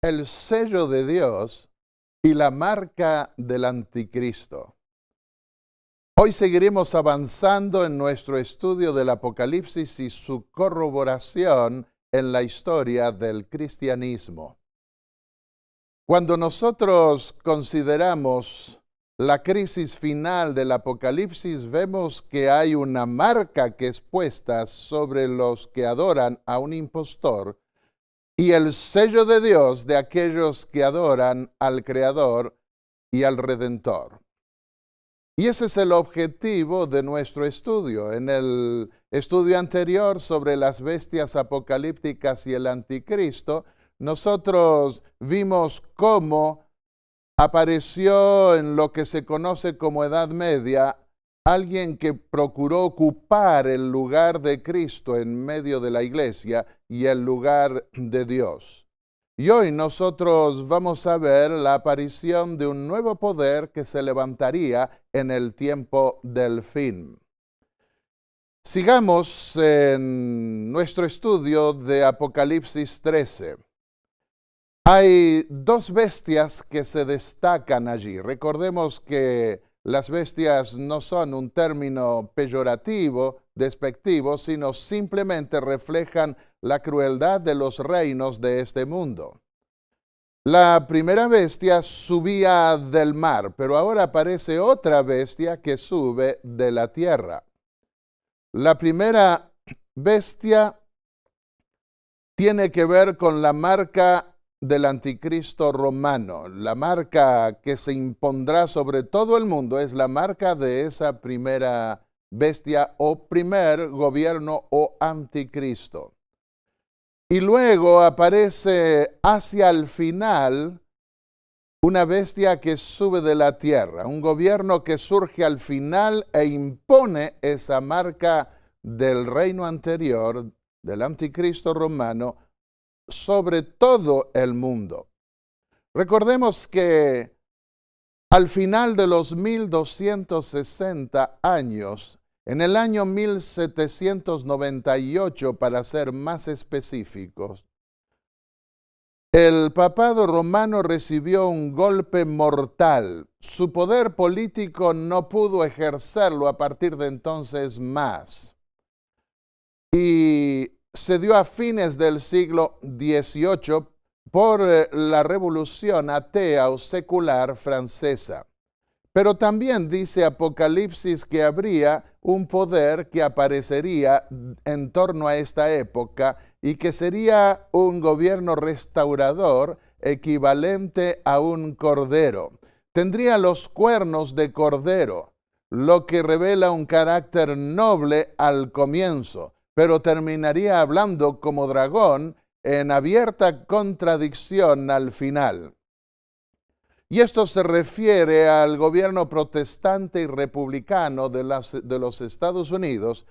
el sello de Dios y la marca del anticristo. Hoy seguiremos avanzando en nuestro estudio del Apocalipsis y su corroboración en la historia del cristianismo. Cuando nosotros consideramos la crisis final del Apocalipsis, vemos que hay una marca que es puesta sobre los que adoran a un impostor y el sello de Dios de aquellos que adoran al Creador y al Redentor. Y ese es el objetivo de nuestro estudio. En el estudio anterior sobre las bestias apocalípticas y el anticristo, nosotros vimos cómo apareció en lo que se conoce como Edad Media alguien que procuró ocupar el lugar de Cristo en medio de la iglesia y el lugar de Dios. Y hoy nosotros vamos a ver la aparición de un nuevo poder que se levantaría en el tiempo del fin. Sigamos en nuestro estudio de Apocalipsis 13. Hay dos bestias que se destacan allí. Recordemos que las bestias no son un término peyorativo, despectivo, sino simplemente reflejan la crueldad de los reinos de este mundo. La primera bestia subía del mar, pero ahora aparece otra bestia que sube de la tierra. La primera bestia tiene que ver con la marca del anticristo romano. La marca que se impondrá sobre todo el mundo es la marca de esa primera bestia o primer gobierno o anticristo. Y luego aparece hacia el final una bestia que sube de la tierra, un gobierno que surge al final e impone esa marca del reino anterior, del anticristo romano, sobre todo el mundo. Recordemos que al final de los 1260 años, en el año 1798, para ser más específicos, el papado romano recibió un golpe mortal. Su poder político no pudo ejercerlo a partir de entonces más. Y se dio a fines del siglo XVIII por la revolución atea o secular francesa. Pero también dice Apocalipsis que habría un poder que aparecería en torno a esta época y que sería un gobierno restaurador equivalente a un cordero. Tendría los cuernos de cordero, lo que revela un carácter noble al comienzo, pero terminaría hablando como dragón en abierta contradicción al final. Y esto se refiere al gobierno protestante y republicano de los Estados Unidos,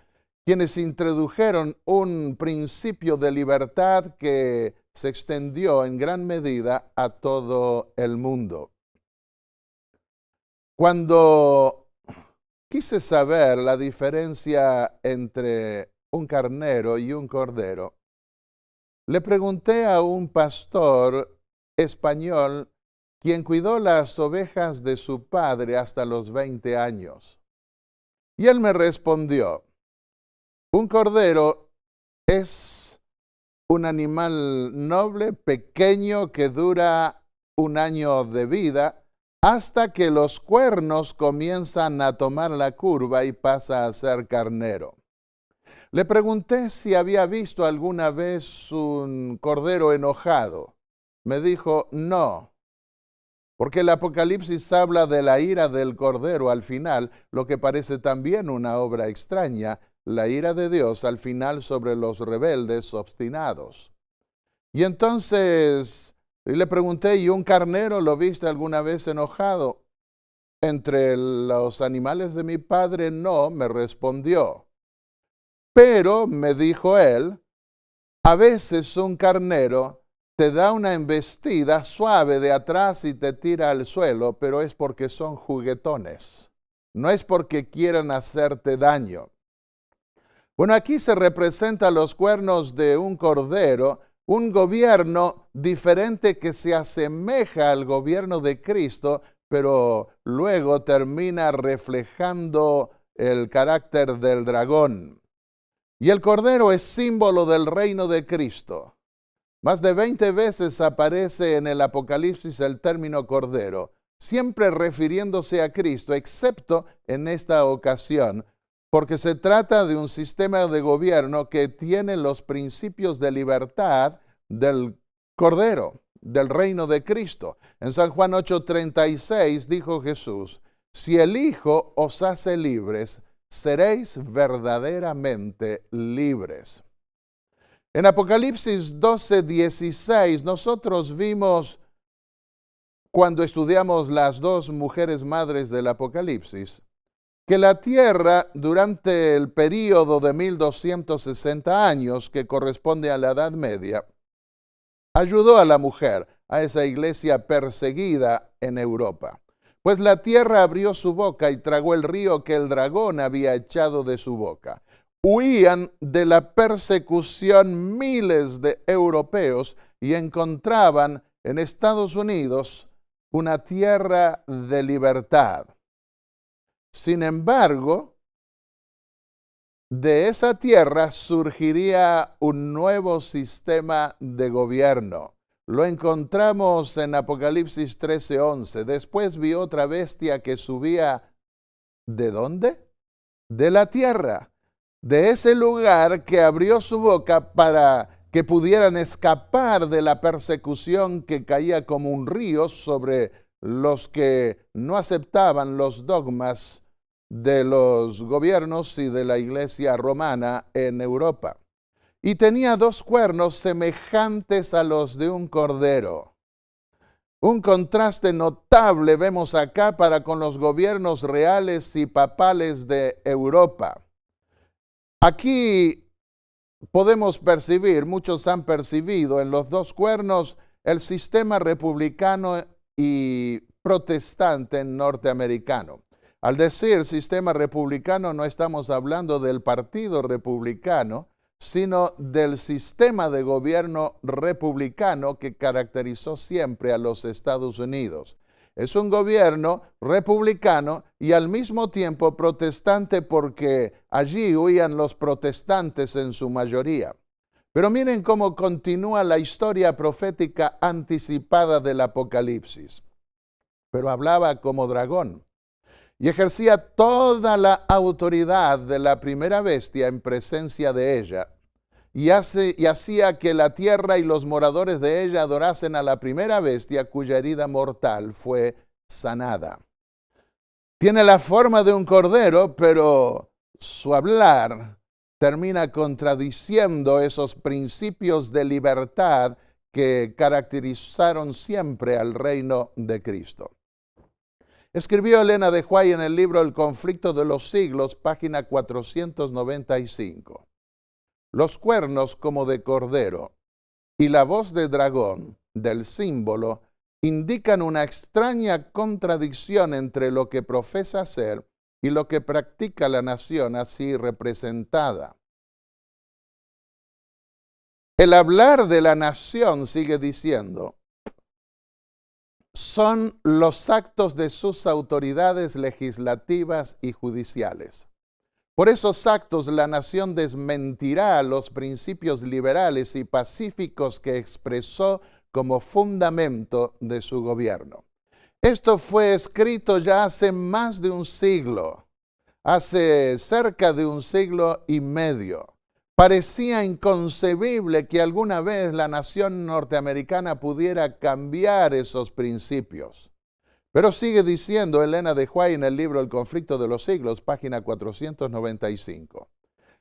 quienes introdujeron un principio de libertad que se extendió en gran medida a todo el mundo. Cuando quise saber la diferencia entre un carnero y un cordero, le pregunté a un pastor español quien cuidó las ovejas de su padre hasta los 20 años. Y él me respondió, un cordero es un animal noble, pequeño, que dura 1 año de vida, hasta que los cuernos comienzan a tomar la curva y pasa a ser carnero. Le pregunté si había visto alguna vez un cordero enojado. Me dijo, no. Porque el Apocalipsis habla de la ira del Cordero al final, lo que parece también una obra extraña, la ira de Dios al final sobre los rebeldes obstinados. Y entonces le pregunté, ¿y un carnero lo viste alguna vez enojado? Entre los animales de mi padre no, me respondió. Pero, me dijo él, a veces un carnero te da una embestida suave de atrás y te tira al suelo, pero es porque son juguetones. No es porque quieran hacerte daño. Bueno, aquí se representan los cuernos de un cordero un gobierno diferente que se asemeja al gobierno de Cristo, pero luego termina reflejando el carácter del dragón. Y el cordero es símbolo del reino de Cristo. Más de 20 veces aparece en el Apocalipsis el término cordero, siempre refiriéndose a Cristo, excepto en esta ocasión, porque se trata de un sistema de gobierno que tiene los principios de libertad del cordero, del reino de Cristo. En San Juan 8:36 dijo Jesús: si el Hijo os hace libres, seréis verdaderamente libres. En Apocalipsis 12:16 nosotros vimos, cuando estudiamos las dos mujeres madres del Apocalipsis, que la tierra durante el período de 1260 años, que corresponde a la Edad Media, ayudó a la mujer, a esa iglesia perseguida en Europa. Pues la tierra abrió su boca y tragó el río que el dragón había echado de su boca. Huían de la persecución miles de europeos y encontraban en Estados Unidos una tierra de libertad. Sin embargo, de esa tierra surgiría un nuevo sistema de gobierno. Lo encontramos en Apocalipsis 13:11. Después vi otra bestia que subía, ¿de dónde? De la tierra, de ese lugar que abrió su boca para que pudieran escapar de la persecución que caía como un río sobre los que no aceptaban los dogmas de los gobiernos y de la iglesia romana en Europa. Y tenía dos cuernos semejantes a los de un cordero. Un contraste notable vemos acá para con los gobiernos reales y papales de Europa. Aquí podemos percibir, muchos han percibido en los dos cuernos el sistema republicano y protestante norteamericano. Al decir sistema republicano no estamos hablando del partido republicano, sino del sistema de gobierno republicano que caracterizó siempre a los Estados Unidos. Es un gobierno republicano y al mismo tiempo protestante, porque allí huían los protestantes en su mayoría. Pero miren cómo continúa la historia profética anticipada del Apocalipsis. Pero hablaba como dragón y ejercía toda la autoridad de la primera bestia en presencia de ella, y hacía que la tierra y los moradores de ella adorasen a la primera bestia cuya herida mortal fue sanada. Tiene la forma de un cordero, pero su hablar termina contradiciendo esos principios de libertad que caracterizaron siempre al reino de Cristo. Escribió Elena de White en el libro El conflicto de los siglos, página 495. Los cuernos como de cordero y la voz de dragón del símbolo indican una extraña contradicción entre lo que profesa ser y lo que practica la nación así representada. El hablar de la nación, sigue diciendo, son los actos de sus autoridades legislativas y judiciales. Por esos actos la nación desmentirá los principios liberales y pacíficos que expresó como fundamento de su gobierno. Esto fue escrito ya hace más de un siglo, hace cerca de un siglo y medio. Parecía inconcebible que alguna vez la nación norteamericana pudiera cambiar esos principios. Pero sigue diciendo Elena de White en el libro El conflicto de los siglos, página 495.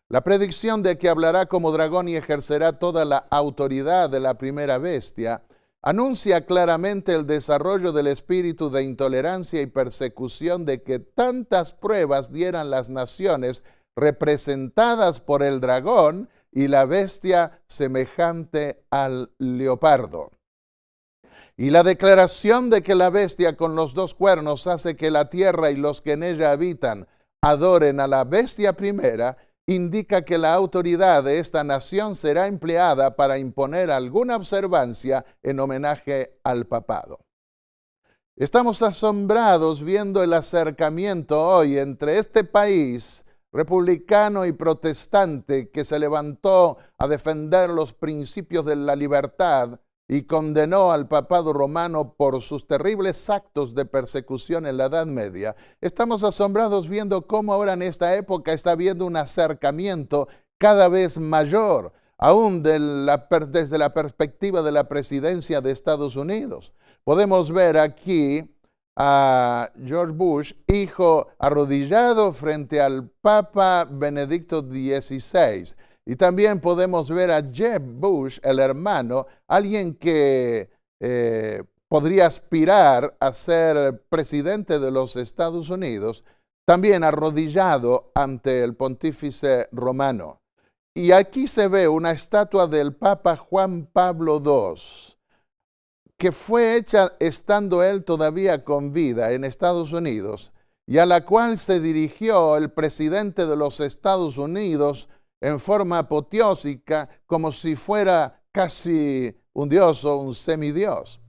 La predicción de que hablará como dragón y ejercerá toda la autoridad de la primera bestia anuncia claramente el desarrollo del espíritu de intolerancia y persecución de que tantas pruebas dieran las naciones representadas por el dragón y la bestia semejante al leopardo. Y la declaración de que la bestia con los dos cuernos hace que la tierra y los que en ella habitan adoren a la bestia primera indica que la autoridad de esta nación será empleada para imponer alguna observancia en homenaje al papado. Estamos asombrados viendo el acercamiento hoy entre este país republicano y protestante que se levantó a defender los principios de la libertad y condenó al papado romano por sus terribles actos de persecución en la Edad Media. Estamos asombrados viendo cómo ahora en esta época está habiendo un acercamiento cada vez mayor, aún desde la perspectiva de la presidencia de Estados Unidos. Podemos ver aquí a George Bush, hijo, arrodillado frente al Papa Benedicto XVI. Y también podemos ver a Jeb Bush, el hermano, alguien que podría aspirar a ser presidente de los Estados Unidos, también arrodillado ante el pontífice romano. Y aquí se ve una estatua del Papa Juan Pablo II, que fue hecha estando él todavía con vida en Estados Unidos, y a la cual se dirigió el presidente de los Estados Unidos en forma apoteósica, como si fuera casi un dios o un semidios.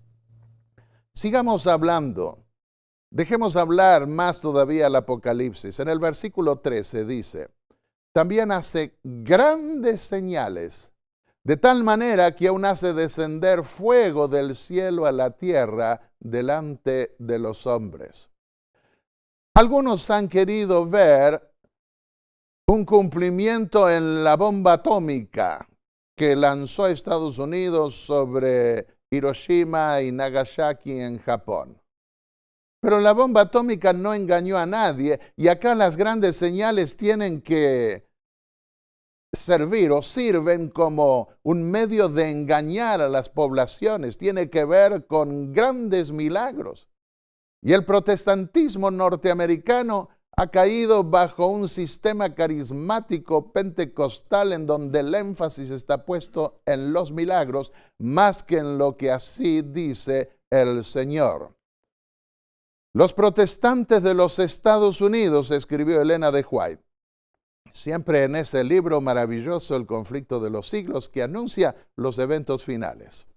Sigamos hablando. Dejemos hablar más todavía el Apocalipsis. En el versículo 13 dice, también hace grandes señales, de tal manera que aún hace descender fuego del cielo a la tierra delante de los hombres. Algunos han querido ver un cumplimiento en la bomba atómica que lanzó Estados Unidos sobre Hiroshima y Nagasaki en Japón. Pero la bomba atómica no engañó a nadie y acá las grandes señales tienen que servir o sirven como un medio de engañar a las poblaciones. Tiene que ver con grandes milagros. Y el protestantismo norteamericano ha caído bajo un sistema carismático pentecostal en donde el énfasis está puesto en los milagros más que en lo que así dice el Señor. Los protestantes de los Estados Unidos, escribió Elena de White, siempre en ese libro maravilloso, El conflicto de los siglos, que anuncia los eventos finales.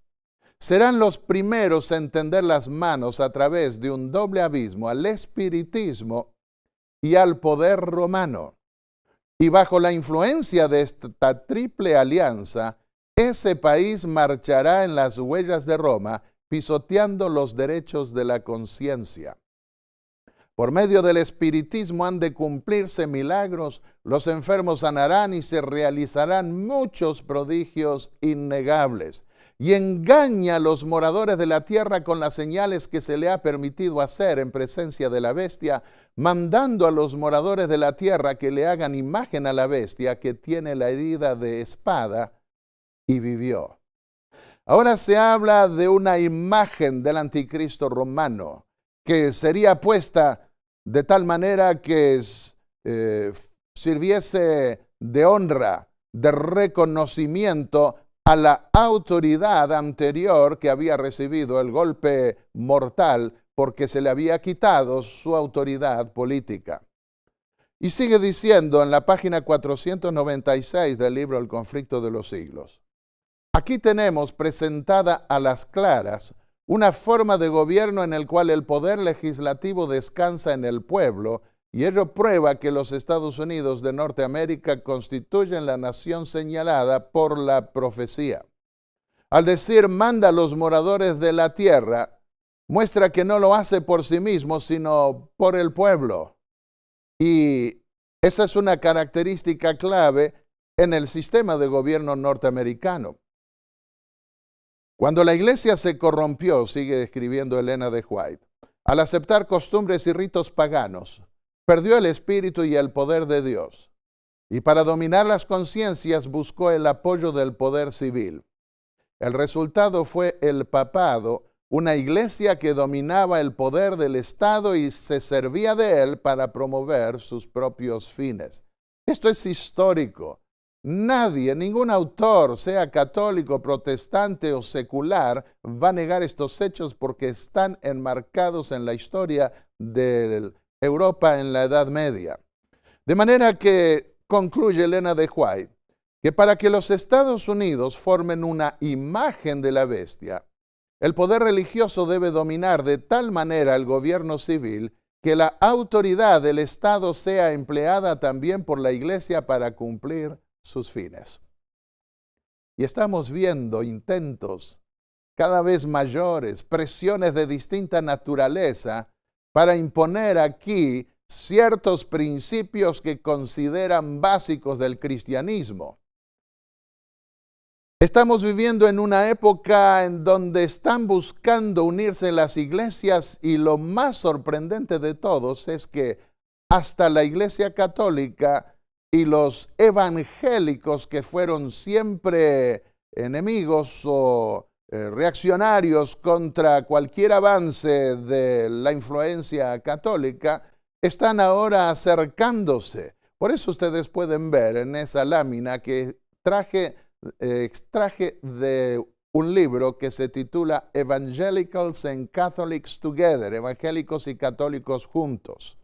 Serán los primeros a entender las manos a través de un doble abismo al espiritismo y al poder romano. Y bajo la influencia de esta triple alianza, ese país marchará en las huellas de Roma, pisoteando los derechos de la conciencia. Por medio del espiritismo han de cumplirse milagros, los enfermos sanarán y se realizarán muchos prodigios innegables. Y engaña a los moradores de la tierra con las señales que se le ha permitido hacer en presencia de la bestia, mandando a los moradores de la tierra que le hagan imagen a la bestia que tiene la herida de espada y vivió. Ahora se habla de una imagen del anticristo romano que sería puesta de tal manera que sirviese de honra, de reconocimiento a la autoridad anterior que había recibido el golpe mortal porque se le había quitado su autoridad política. Y sigue diciendo en la página 496 del libro El conflicto de los siglos. Aquí tenemos presentada a las claras una forma de gobierno en el cual el poder legislativo descansa en el pueblo, y ello prueba que los Estados Unidos de Norteamérica constituyen la nación señalada por la profecía. Al decir manda a los moradores de la tierra, muestra que no lo hace por sí mismo, sino por el pueblo. Y esa es una característica clave en el sistema de gobierno norteamericano. Cuando la iglesia se corrompió, sigue escribiendo Elena de White, al aceptar costumbres y ritos paganos, perdió el espíritu y el poder de Dios, y para dominar las conciencias buscó el apoyo del poder civil. El resultado fue el papado, una iglesia que dominaba el poder del Estado y se servía de él para promover sus propios fines. Esto es histórico. Nadie, ningún autor, sea católico, protestante o secular, va a negar estos hechos porque están enmarcados en la historia de Europa en la Edad Media. De manera que concluye Elena de White que para que los Estados Unidos formen una imagen de la bestia, el poder religioso debe dominar de tal manera el gobierno civil que la autoridad del Estado sea empleada también por la Iglesia para cumplir sus fines. Y estamos viendo intentos cada vez mayores, presiones de distinta naturaleza para imponer aquí ciertos principios que consideran básicos del cristianismo. Estamos viviendo en una época en donde están buscando unirse las iglesias y lo más sorprendente de todos es que hasta la Iglesia Católica y los evangélicos que fueron siempre enemigos o reaccionarios contra cualquier avance de la influencia católica están ahora acercándose. Por eso ustedes pueden ver en esa lámina que extraje de un libro que se titula Evangelicals and Catholics Together, Evangélicos y Católicos Juntos.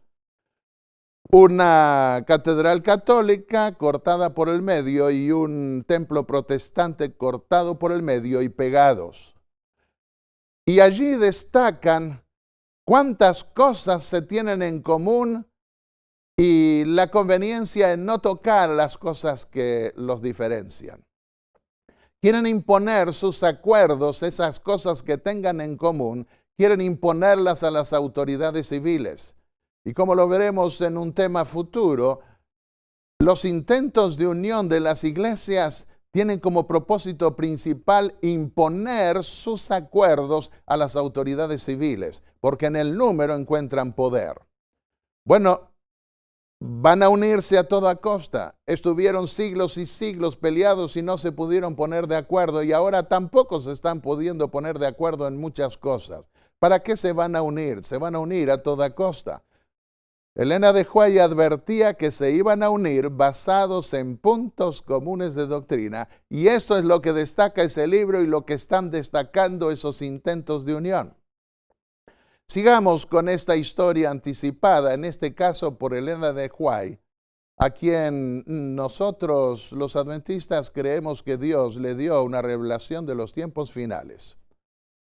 Una catedral católica cortada por el medio y un templo protestante cortado por el medio y pegados. Y allí destacan cuántas cosas se tienen en común y la conveniencia en no tocar las cosas que los diferencian. Quieren imponer sus acuerdos, esas cosas que tengan en común, quieren imponerlas a las autoridades civiles. Y como lo veremos en un tema futuro, los intentos de unión de las iglesias tienen como propósito principal imponer sus acuerdos a las autoridades civiles, porque en el número encuentran poder. Bueno, van a unirse a toda costa. Estuvieron siglos y siglos peleados y no se pudieron poner de acuerdo y ahora tampoco se están pudiendo poner de acuerdo en muchas cosas. ¿Para qué se van a unir? Se van a unir a toda costa. Elena de White advertía que se iban a unir basados en puntos comunes de doctrina y eso es lo que destaca ese libro y lo que están destacando esos intentos de unión. Sigamos con esta historia anticipada, en este caso por Elena de White, a quien nosotros los adventistas creemos que Dios le dio una revelación de los tiempos finales.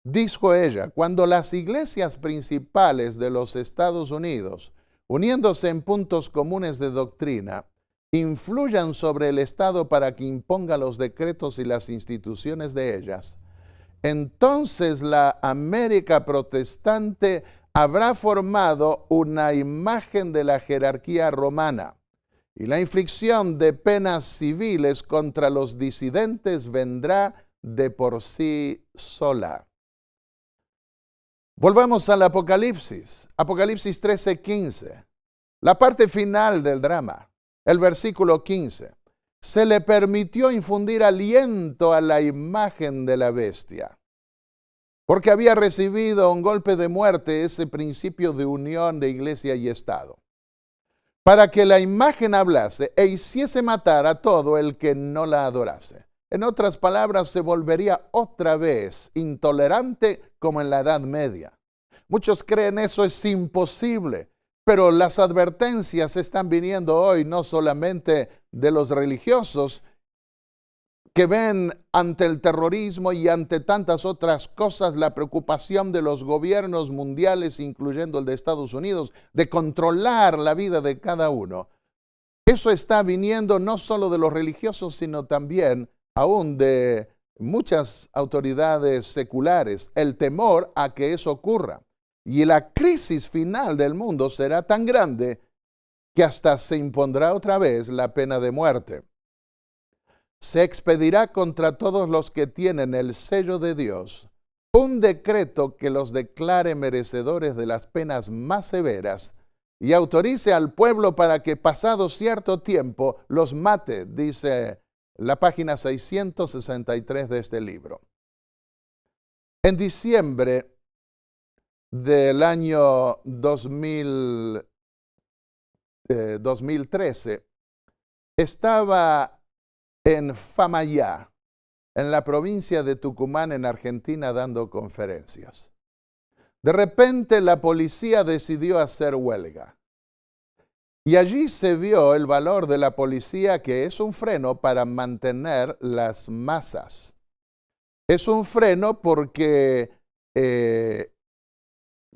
Dijo ella, cuando las iglesias principales de los Estados Unidos, uniéndose en puntos comunes de doctrina, influyan sobre el Estado para que imponga los decretos y las instituciones de ellas, entonces la América protestante habrá formado una imagen de la jerarquía romana y la inflicción de penas civiles contra los disidentes vendrá de por sí sola. Volvamos al Apocalipsis, Apocalipsis 13:15, la parte final del drama, el versículo 15. Se le permitió infundir aliento a la imagen de la bestia, porque había recibido un golpe de muerte, ese principio de unión de iglesia y Estado, para que la imagen hablase e hiciese matar a todo el que no la adorase. En otras palabras, se volvería otra vez intolerante como en la Edad Media. Muchos creen eso es imposible. Pero las advertencias están viniendo hoy no solamente de los religiosos que ven ante el terrorismo y ante tantas otras cosas la preocupación de los gobiernos mundiales, incluyendo el de Estados Unidos, de controlar la vida de cada uno. Eso está viniendo no solo de los religiosos, sino también aún de muchas autoridades seculares, el temor a que eso ocurra. Y la crisis final del mundo será tan grande que hasta se impondrá otra vez la pena de muerte. Se expedirá contra todos los que tienen el sello de Dios un decreto que los declare merecedores de las penas más severas y autorice al pueblo para que pasado cierto tiempo los mate, dice la página 663 de este libro. En diciembre del año 2013, estaba en Famayá, en la provincia de Tucumán, en Argentina, dando conferencias. De repente la policía decidió hacer huelga. Y allí se vio el valor de la policía, que es un freno para mantener las masas. Es un freno porque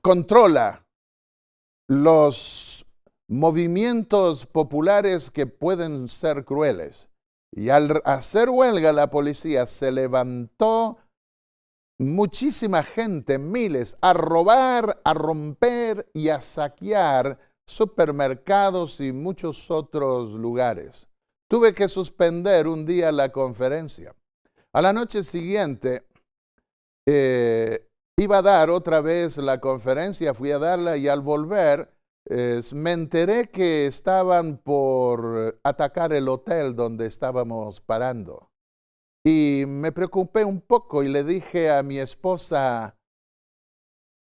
controla los movimientos populares que pueden ser crueles. Y al hacer huelga la policía, se levantó muchísima gente, miles, a robar, a romper y a saquear supermercados y muchos otros lugares. Tuve que suspender un día la conferencia. A la noche siguiente iba a dar otra vez la conferencia, fui a darla y al volver me enteré que estaban por atacar el hotel donde estábamos parando. Y me preocupé un poco y le dije a mi esposa,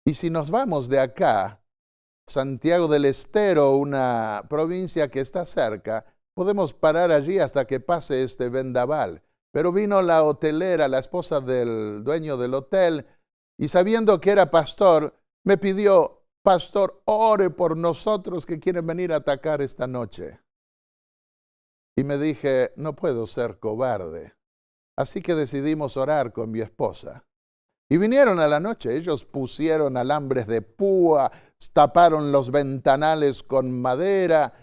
¿y si nos vamos de acá, Santiago del Estero, una provincia que está cerca, podemos parar allí hasta que pase este vendaval? Pero vino la hotelera, la esposa del dueño del hotel, y sabiendo que era pastor, me pidió, pastor, ore por nosotros que quieren venir a atacar esta noche. Y me dije, no puedo ser cobarde. Así que decidimos orar con mi esposa. Y vinieron a la noche. Ellos pusieron alambres de púa, taparon los ventanales con madera,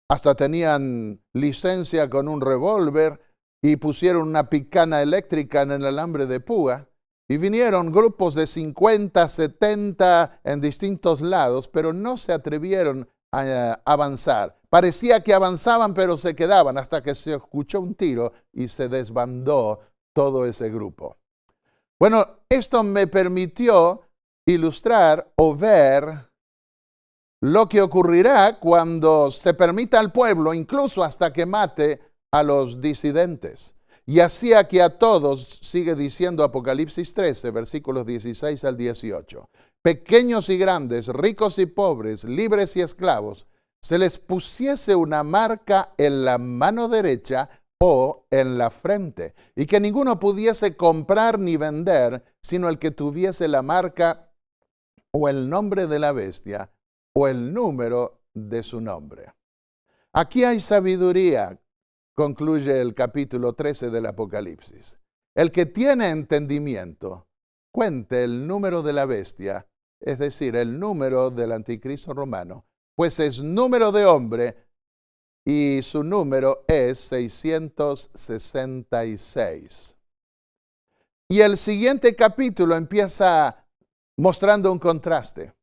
hasta tenían licencia con un revólver y pusieron una picana eléctrica en el alambre de púa. Y vinieron grupos de 50, 70 en distintos lados, pero no se atrevieron a avanzar. Parecía que avanzaban, pero se quedaban hasta que se escuchó un tiro y se desbandó todo ese grupo. Bueno, esto me permitió ilustrar o ver lo que ocurrirá cuando se permita al pueblo, incluso hasta que mate a los disidentes. Y hacía que a todos, sigue diciendo Apocalipsis 13, versículos 16 al 18, pequeños y grandes, ricos y pobres, libres y esclavos, se les pusiese una marca en la mano derecha o en la frente, y que ninguno pudiese comprar ni vender, sino el que tuviese la marca o el nombre de la bestia o el número de su nombre. Aquí hay sabiduría, concluye el capítulo 13 del Apocalipsis. El que tiene entendimiento, cuente el número de la bestia, es decir, el número del anticristo romano, pues es número de hombre y su número es 666. Y el siguiente capítulo empieza mostrando un contraste.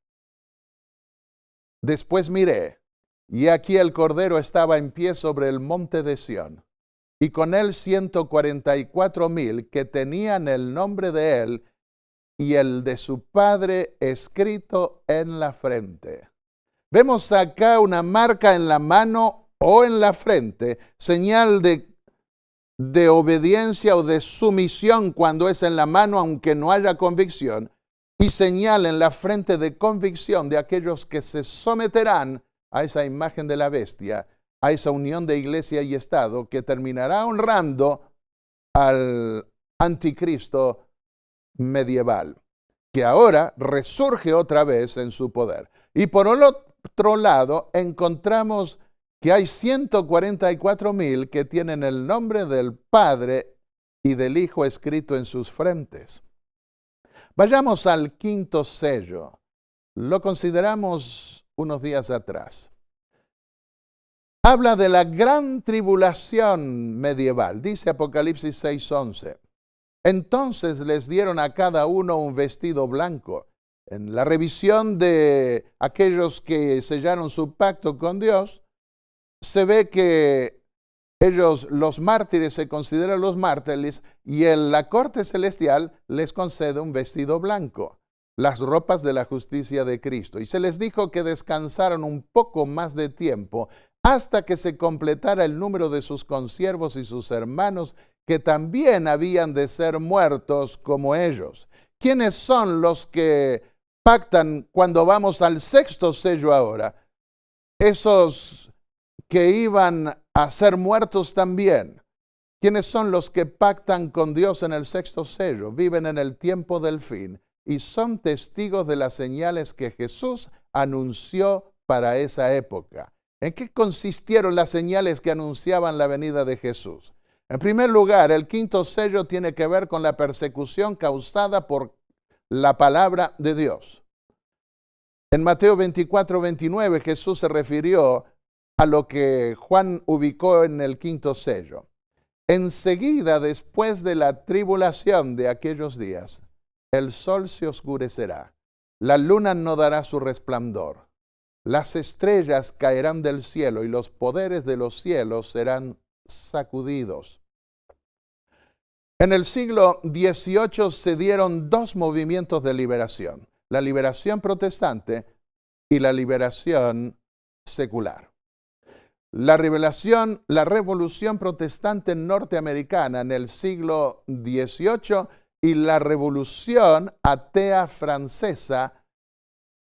Después miré, y aquí el Cordero estaba en pie sobre el monte de Sión, y con él 144,000 que tenían el nombre de él y el de su Padre escrito en la frente. Vemos acá una marca en la mano o en la frente, señal de obediencia o de sumisión cuando es en la mano, aunque no haya convicción, y señal en la frente de convicción de aquellos que se someterán a esa imagen de la bestia, a esa unión de iglesia y Estado que terminará honrando al anticristo medieval, que ahora resurge otra vez en su poder. Y por el otro lado, encontramos que hay 144,000 que tienen el nombre del Padre y del Hijo escrito en sus frentes. Vayamos al quinto sello. Lo consideramos unos días atrás. Habla de la gran tribulación medieval. Dice Apocalipsis 6:11. Entonces les dieron a cada uno un vestido blanco. En la revisión de aquellos que sellaron su pacto con Dios, se ve que ellos, los mártires, se consideran los mártires y en la corte celestial les concede un vestido blanco, las ropas de la justicia de Cristo. Y se les dijo que descansaran un poco más de tiempo hasta que se completara el número de sus consiervos y sus hermanos, que también habían de ser muertos como ellos. ¿Quiénes son los que pactan cuando vamos al sexto sello ahora? Esos que iban a ser muertos también. ¿Quiénes son los que pactan con Dios en el sexto sello? Viven en el tiempo del fin y son testigos de las señales que Jesús anunció para esa época. ¿En qué consistieron las señales que anunciaban la venida de Jesús? En primer lugar, el quinto sello tiene que ver con la persecución causada por la palabra de Dios. En Mateo 24-29 Jesús se refirió a lo que Juan ubicó en el quinto sello. Enseguida, después de la tribulación de aquellos días, el sol se oscurecerá, la luna no dará su resplandor, las estrellas caerán del cielo y los poderes de los cielos serán sacudidos. En el siglo XVIII se dieron dos movimientos de liberación, la liberación protestante y la liberación secular. La revolución protestante norteamericana en el siglo XVIII y la revolución atea francesa,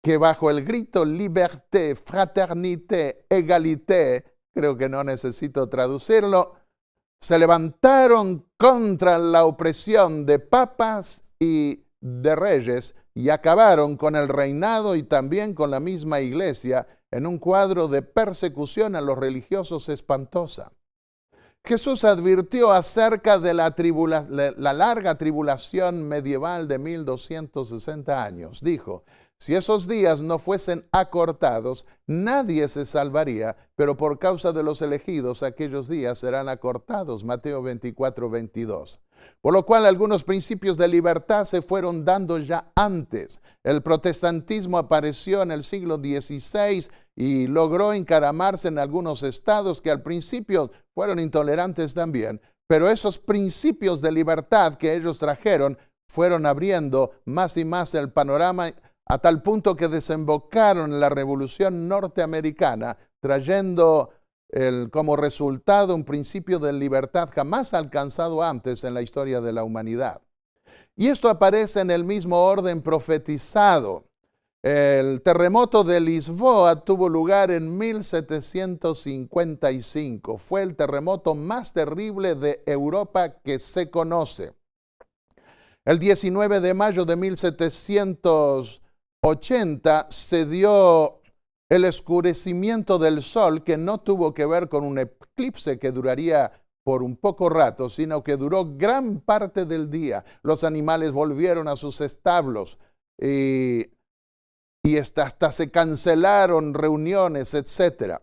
que bajo el grito liberté, fraternité, égalité, creo que no necesito traducirlo, se levantaron contra la opresión de papas y de reyes y acabaron con el reinado y también con la misma iglesia en un cuadro de persecución a los religiosos espantosa. Jesús advirtió acerca de la larga tribulación medieval de 1260 años. Dijo, si esos días no fuesen acortados, nadie se salvaría, pero por causa de los elegidos aquellos días serán acortados. Mateo 24-22. Por lo cual algunos principios de libertad se fueron dando ya antes. El protestantismo apareció en el siglo XVI y logró encaramarse en algunos estados que al principio fueron intolerantes también, pero esos principios de libertad que ellos trajeron fueron abriendo más y más el panorama a tal punto que desembocaron en la Revolución Norteamericana, trayendo como resultado un principio de libertad jamás alcanzado antes en la historia de la humanidad. Y esto aparece en el mismo orden profetizado. El terremoto de Lisboa tuvo lugar en 1755. Fue el terremoto más terrible de Europa que se conoce. El 19 de mayo de 1780 se dio el oscurecimiento del sol, que no tuvo que ver con un eclipse que duraría por un poco rato, sino que duró gran parte del día. Los animales volvieron a sus establos y hasta se cancelaron reuniones, etc.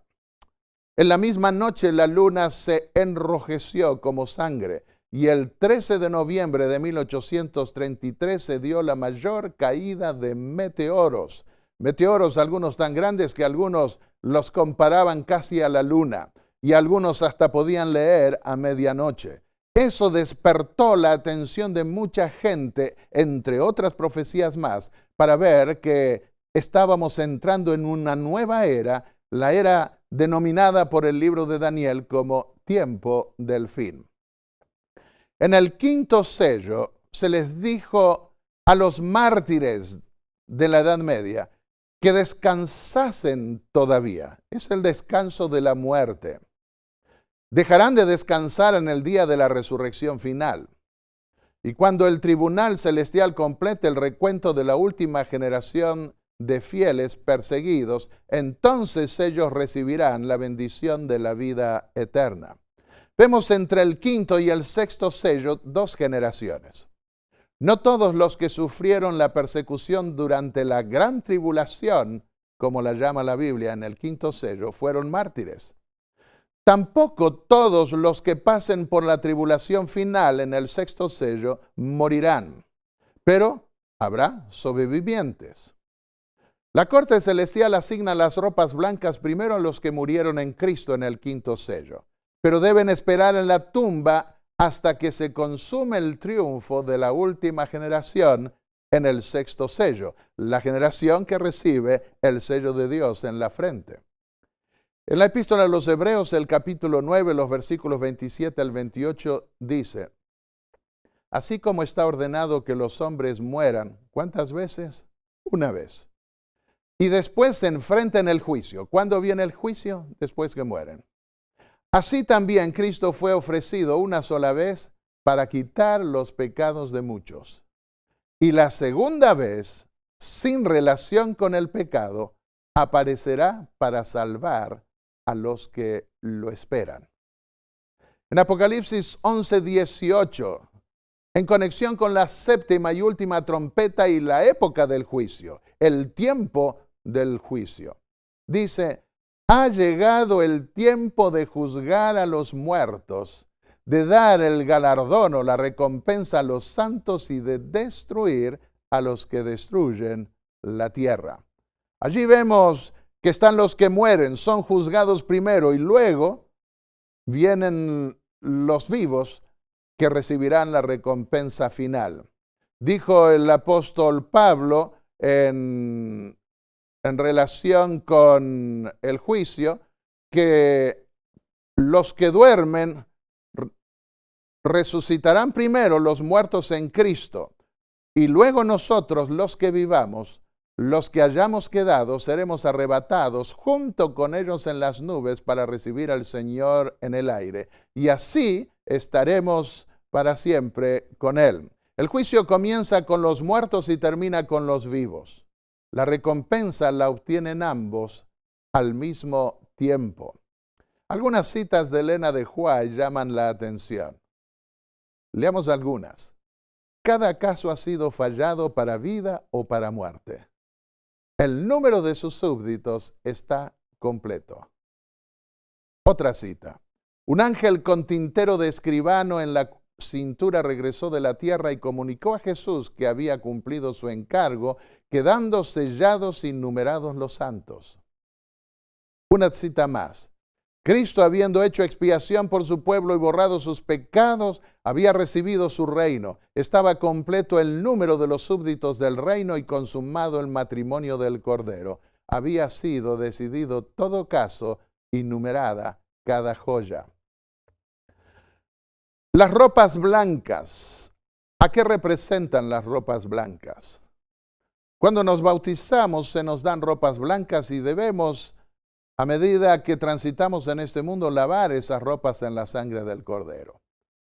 En la misma noche la luna se enrojeció como sangre y el 13 de noviembre de 1833 se dio la mayor caída de meteoros. Meteoros, algunos tan grandes que algunos los comparaban casi a la luna y algunos hasta podían leer a medianoche. Eso despertó la atención de mucha gente, entre otras profecías más, para ver que estábamos entrando en una nueva era, la era denominada por el libro de Daniel como tiempo del fin. En el quinto sello se les dijo a los mártires de la Edad Media que descansasen todavía. Es el descanso de la muerte. Dejarán de descansar en el día de la resurrección final. Y cuando el tribunal celestial complete el recuento de la última generación de fieles perseguidos, entonces ellos recibirán la bendición de la vida eterna. Vemos entre el quinto y el sexto sello dos generaciones. No todos los que sufrieron la persecución durante la gran tribulación, como la llama la Biblia en el quinto sello, fueron mártires. Tampoco todos los que pasen por la tribulación final en el sexto sello morirán, pero habrá sobrevivientes. La corte celestial asigna las ropas blancas primero a los que murieron en Cristo en el quinto sello, pero deben esperar en la tumba hasta que se consume el triunfo de la última generación en el sexto sello, la generación que recibe el sello de Dios en la frente. En la epístola a los Hebreos, el capítulo 9, los versículos 27 al 28, dice, así como está ordenado que los hombres mueran, ¿cuántas veces? Una vez. Y después se enfrentan el juicio. ¿Cuándo viene el juicio? Después que mueren. Así también Cristo fue ofrecido una sola vez para quitar los pecados de muchos. Y la segunda vez, sin relación con el pecado, aparecerá para salvar a los que lo esperan. En Apocalipsis 11:18, en conexión con la séptima y última trompeta y la época del juicio, el tiempo del juicio, dice: ha llegado el tiempo de juzgar a los muertos, de dar el galardón o la recompensa a los santos y de destruir a los que destruyen la tierra. Allí vemos que están los que mueren, son juzgados primero y luego vienen los vivos que recibirán la recompensa final. Dijo el apóstol Pablo en relación con el juicio que los que duermen resucitarán primero, los muertos en Cristo, y luego nosotros, los que vivamos, los que hayamos quedado, seremos arrebatados junto con ellos en las nubes para recibir al Señor en el aire. Y así estaremos para siempre con Él. El juicio comienza con los muertos y termina con los vivos. La recompensa la obtienen ambos al mismo tiempo. Algunas citas de Elena de White llaman la atención. Leamos algunas. Cada caso ha sido fallado para vida o para muerte. El número de sus súbditos está completo. Otra cita. Un ángel con tintero de escribano en la cintura regresó de la tierra y comunicó a Jesús que había cumplido su encargo, quedando sellados y numerados los santos. Una cita más. Cristo, habiendo hecho expiación por su pueblo y borrado sus pecados, había recibido su reino. Estaba completo el número de los súbditos del reino y consumado el matrimonio del Cordero. Había sido decidido todo caso y numerada cada joya. Las ropas blancas. ¿A qué representan las ropas blancas? Cuando nos bautizamos se nos dan ropas blancas y debemos, a medida que transitamos en este mundo, lavar esas ropas en la sangre del Cordero.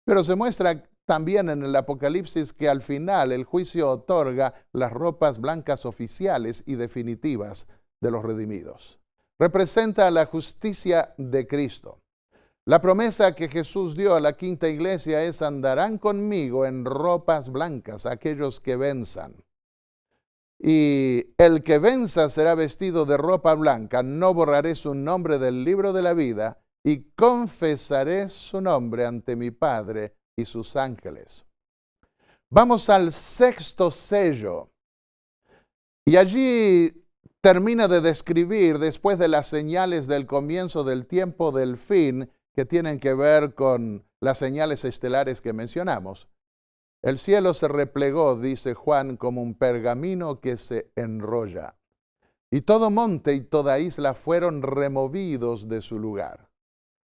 Pero se muestra también en el Apocalipsis que al final el juicio otorga las ropas blancas oficiales y definitivas de los redimidos. Representa la justicia de Cristo. La promesa que Jesús dio a la quinta iglesia es: andarán conmigo en ropas blancas aquellos que venzan. Y el que venza será vestido de ropa blanca. No borraré su nombre del libro de la vida y confesaré su nombre ante mi Padre y sus ángeles. Vamos al sexto sello. Y allí termina de describir, después de las señales del comienzo del tiempo del fin, que tienen que ver con las señales estelares que mencionamos. El cielo se replegó, dice Juan, como un pergamino que se enrolla. Y todo monte y toda isla fueron removidos de su lugar.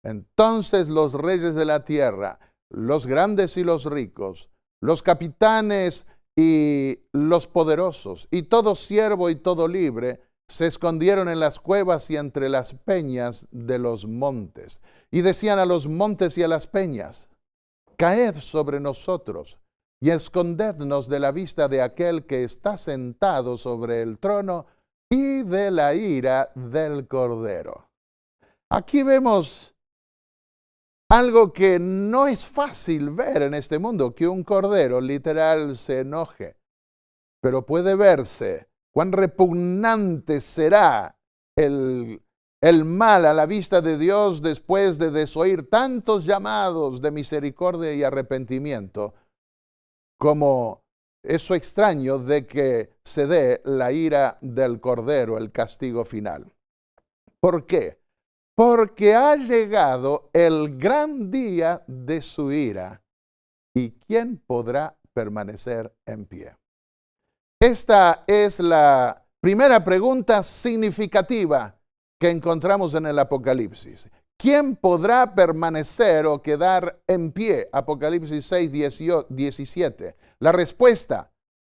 Entonces los reyes de la tierra, los grandes y los ricos, los capitanes y los poderosos, y todo siervo y todo libre, se escondieron en las cuevas y entre las peñas de los montes. Y decían a los montes y a las peñas: caed sobre nosotros y escondednos de la vista de aquel que está sentado sobre el trono y de la ira del Cordero. Aquí vemos algo que no es fácil ver en este mundo, que un cordero literal se enoje, pero puede verse cuán repugnante será el mal a la vista de Dios después de desoír tantos llamados de misericordia y arrepentimiento, como eso extraño de que se dé la ira del Cordero, el castigo final. ¿Por qué? Porque ha llegado el gran día de su ira, ¿y quién podrá permanecer en pie? Esta es la primera pregunta significativa que encontramos en el Apocalipsis. ¿Quién podrá permanecer o quedar en pie? Apocalipsis 6, 17. La respuesta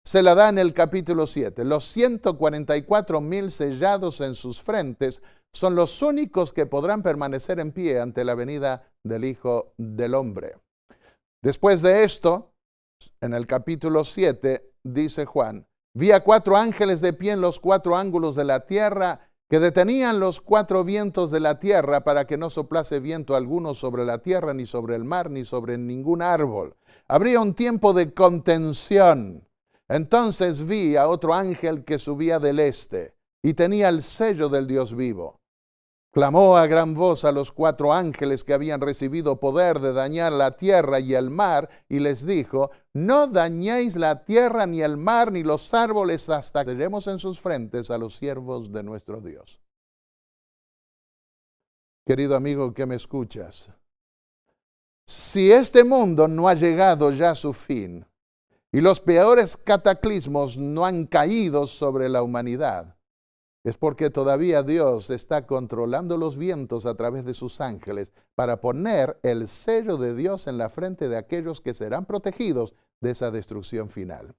se la da en el capítulo 7. Los 144,000 sellados en sus frentes son los únicos que podrán permanecer en pie ante la venida del Hijo del Hombre. Después de esto, en el capítulo 7, dice Juan: vi a 4 ángeles de pie en los 4 ángulos de la tierra que detenían los 4 vientos de la tierra para que no soplase viento alguno sobre la tierra, ni sobre el mar, ni sobre ningún árbol. Habría un tiempo de contención. Entonces vi a otro ángel que subía del este y tenía el sello del Dios vivo. Clamó a gran voz a los 4 ángeles que habían recibido poder de dañar la tierra y el mar, y les dijo: no dañéis la tierra, ni el mar, ni los árboles, hasta que demos en sus frentes a los siervos de nuestro Dios. Querido amigo que me escuchas, si este mundo no ha llegado ya a su fin, y los peores cataclismos no han caído sobre la humanidad, es porque todavía Dios está controlando los vientos a través de sus ángeles para poner el sello de Dios en la frente de aquellos que serán protegidos de esa destrucción final.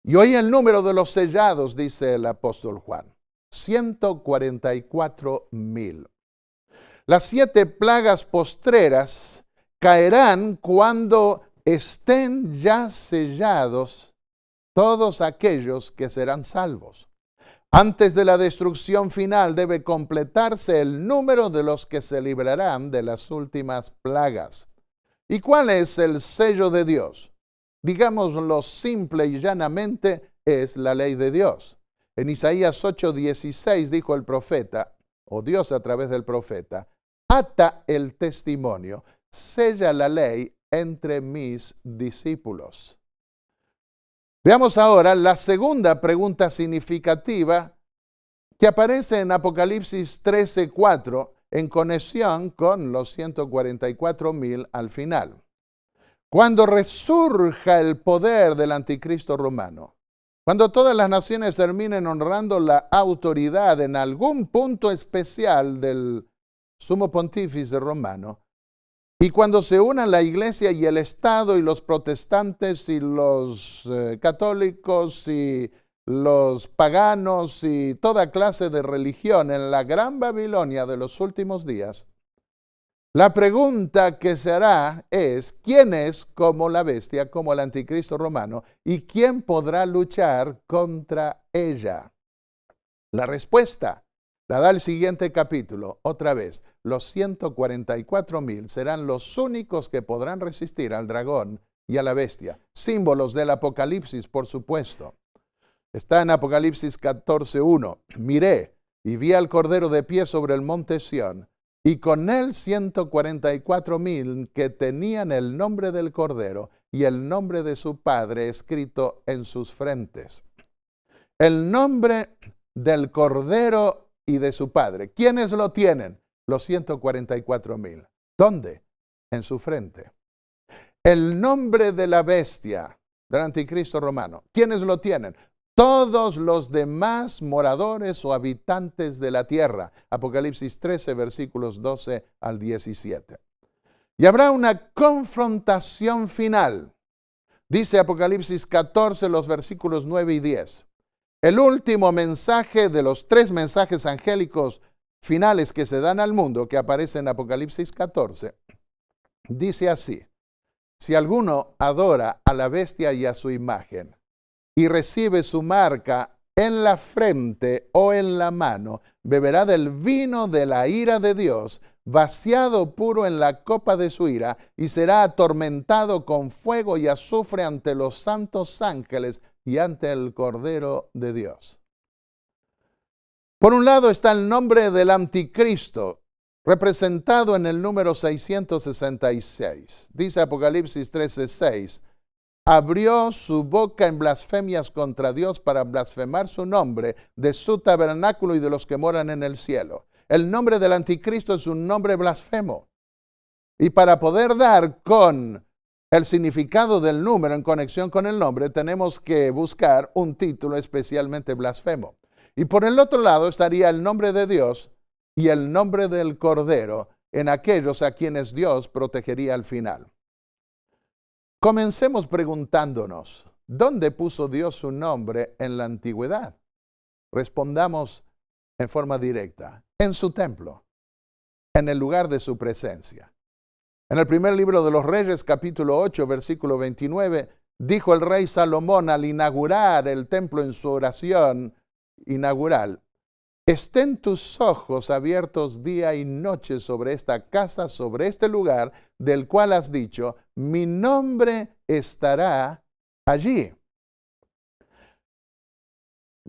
Y hoy el número de los sellados, dice el apóstol Juan, 144,000. Las 7 plagas postreras caerán cuando estén ya sellados todos aquellos que serán salvos. Antes de la destrucción final debe completarse el número de los que se librarán de las últimas plagas. ¿Y cuál es el sello de Dios? Digámoslo simple y llanamente, es la ley de Dios. En Isaías 8:16 dijo el profeta, o Dios a través del profeta: ata el testimonio, sella la ley entre mis discípulos. Veamos ahora la segunda pregunta significativa que aparece en Apocalipsis 13:4 en conexión con los 144,000 al final. Cuando resurja el poder del anticristo romano, cuando todas las naciones terminen honrando la autoridad en algún punto especial del sumo pontífice romano, y cuando se unan la iglesia y el Estado y los protestantes y los católicos y los paganos y toda clase de religión en la gran Babilonia de los últimos días, la pregunta que se hará es: ¿quién es como la bestia, como el anticristo romano, y quién podrá luchar contra ella? La respuesta la da el siguiente capítulo. Otra vez, los 144,000 serán los únicos que podrán resistir al dragón y a la bestia. Símbolos del Apocalipsis, por supuesto. Está en Apocalipsis 14:1. Miré y vi al Cordero de pie sobre el monte Sión, y con él 144,000 que tenían el nombre del Cordero y el nombre de su Padre escrito en sus frentes. El nombre del Cordero y de su Padre. ¿Quiénes lo tienen? Los 144,000. ¿Dónde? En su frente. El nombre de la bestia, del anticristo romano. ¿Quiénes lo tienen? Todos los demás moradores o habitantes de la tierra. Apocalipsis 13, versículos 12 al 17. Y habrá una confrontación final. Dice Apocalipsis 14, los versículos 9 y 10. El último mensaje de los 3 mensajes angélicos finales que se dan al mundo, que aparece en Apocalipsis 14, dice así: si alguno adora a la bestia y a su imagen, y recibe su marca en la frente o en la mano, beberá del vino de la ira de Dios, vaciado puro en la copa de su ira, y será atormentado con fuego y azufre ante los santos ángeles y ante el Cordero de Dios. Por un lado está el nombre del anticristo, representado en el número 666. Dice Apocalipsis 13:6, abrió su boca en blasfemias contra Dios para blasfemar su nombre, de su tabernáculo y de los que moran en el cielo. El nombre del anticristo es un nombre blasfemo. Y para poder dar con el significado del número en conexión con el nombre, tenemos que buscar un título especialmente blasfemo. Y por el otro lado estaría el nombre de Dios y el nombre del Cordero en aquellos a quienes Dios protegería al final. Comencemos preguntándonos, ¿dónde puso Dios su nombre en la antigüedad? Respondamos en forma directa: en su templo, en el lugar de su presencia. En el primer libro de los Reyes, capítulo 8, versículo 29, dijo el rey Salomón al inaugurar el templo en su oración inaugural: estén tus ojos abiertos día y noche sobre esta casa, sobre este lugar del cual has dicho, mi nombre estará allí.